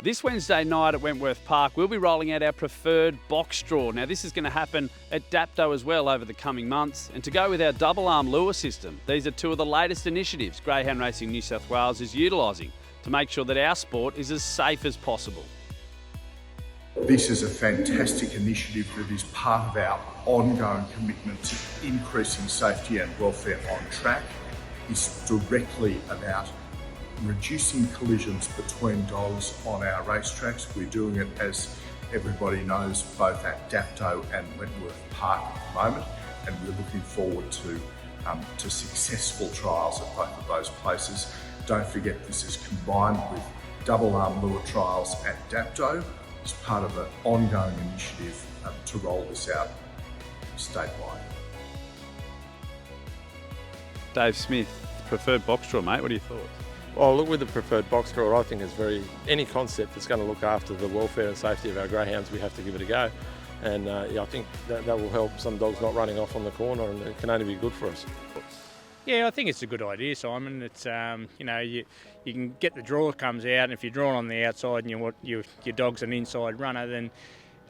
This Wednesday night at Wentworth Park, we'll be rolling out our preferred box draw. Now, this is going to happen at Dapto as well over the coming months. And to go with our double arm lure system, these are two of the latest initiatives Greyhound Racing New South Wales is utilising to make sure that our sport is as safe as possible. This is a fantastic initiative that is part of our ongoing commitment to increasing safety and welfare on track. It's directly about reducing collisions between dogs on our racetracks. We're doing it, as everybody knows, both at Dapto and Wentworth Park at the moment, and we're looking forward to successful trials at both of those places. Don't forget, this is combined with double arm lure trials at Dapto as part of an ongoing initiative to roll this out statewide. Dave Smith, preferred box draw, mate. What are your thoughts? Well, look, with the preferred box draw, I think any concept that's going to look after the welfare and safety of our greyhounds, we have to give it a go. And I think that will help some dogs not running off on the corner, and it can only be good for us. Yeah, I think it's a good idea, Simon. It's you can get the draw comes out, and if you're drawn on the outside and your dog's an inside runner, then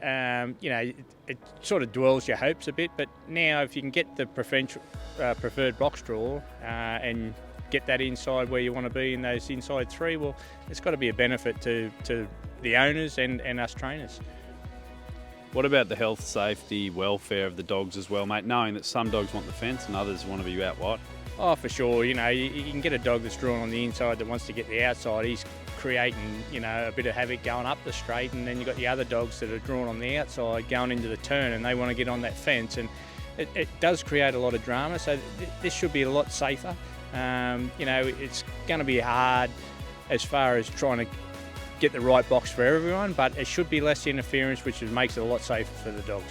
it sort of dwells your hopes a bit. But now, if you can get the preferred box draw and get that inside where you want to be in those inside three, well, it's got to be a benefit to the owners and us trainers. What about the health, safety, welfare of the dogs as well, mate, knowing that some dogs want the fence and others want to be out wide? Oh, for sure. You can get a dog that's drawn on the inside that wants to get the outside. He's creating, a bit of havoc going up the straight, and then you've got the other dogs that are drawn on the outside going into the turn, and they want to get on that fence, and it does create a lot of drama. So this should be a lot safer. It's going to be hard as far as trying to get the right box for everyone, but it should be less interference, which makes it a lot safer for the dogs.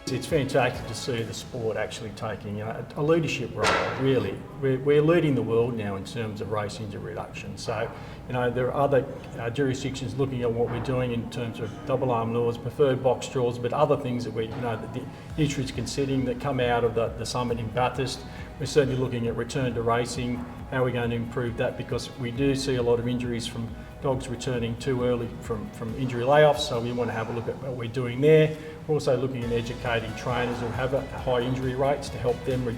It's fantastic to see the sport actually taking a leadership role, really. We're leading the world now in terms of race injury reduction. So, there are other jurisdictions looking at what we're doing in terms of double arm lures, preferred box draws, but other things that the industry's considering that come out of the summit in Bathurst. We're certainly looking at return to racing, how we're going to improve that, because we do see a lot of injuries from dogs returning too early from injury layoffs, so we want to have a look at what we're doing there. We're also looking at educating trainers who have high injury rates to help them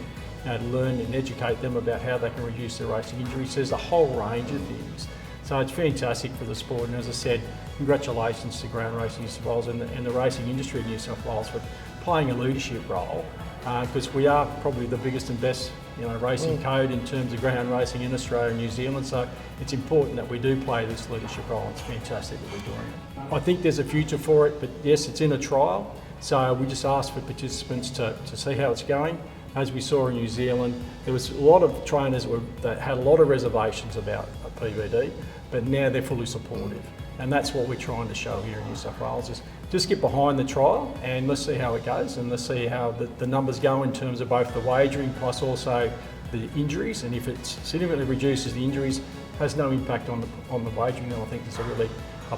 learn and educate them about how they can reduce their racing injuries. There's a whole range of things. So it's fantastic for the sport, and as I said, congratulations to Greyhound Racing New South Wales and the racing industry in New South Wales for playing a leadership role, because we are probably the biggest and best racing code in terms of greyhound racing in Australia and New Zealand, so it's important that we do play this leadership role. It's fantastic that we're doing it. I think there's a future for it, but yes, it's in a trial, so we just ask for participants to see how it's going. As we saw in New Zealand, there was a lot of trainers that had a lot of reservations about a PVD, but now they're fully supportive. And that's what we're trying to show here in New South Wales, is just get behind the trial and let's see how it goes, and let's see how the numbers go in terms of both the wagering plus also the injuries. And if it significantly reduces the injuries, has no impact on the wagering, then I think it's a really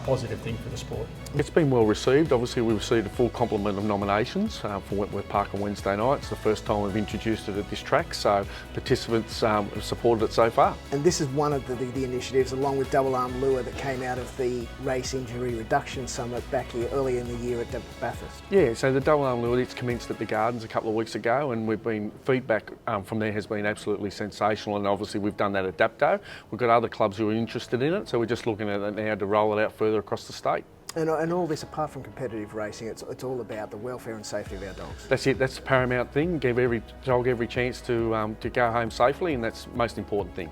positive thing for the sport. It's been well received. Obviously, we received a full complement of nominations for Wentworth Park on Wednesday night. It's the first time we've introduced it at this track, so participants have supported it so far. And this is one of the initiatives, along with double arm lure, that came out of the Race Injury Reduction Summit back here earlier in the year at Bathurst. Yeah, so the double arm lure, it's commenced at the Gardens a couple of weeks ago, and feedback from there has been absolutely sensational, and obviously we've done that at Dapto. We've got other clubs who are interested in it, so we're just looking at it now to roll it out further across the state. And all this, apart from competitive racing, it's all about the welfare and safety of our dogs. That's it, that's the paramount thing. Give every dog every chance to go home safely, and that's the most important thing.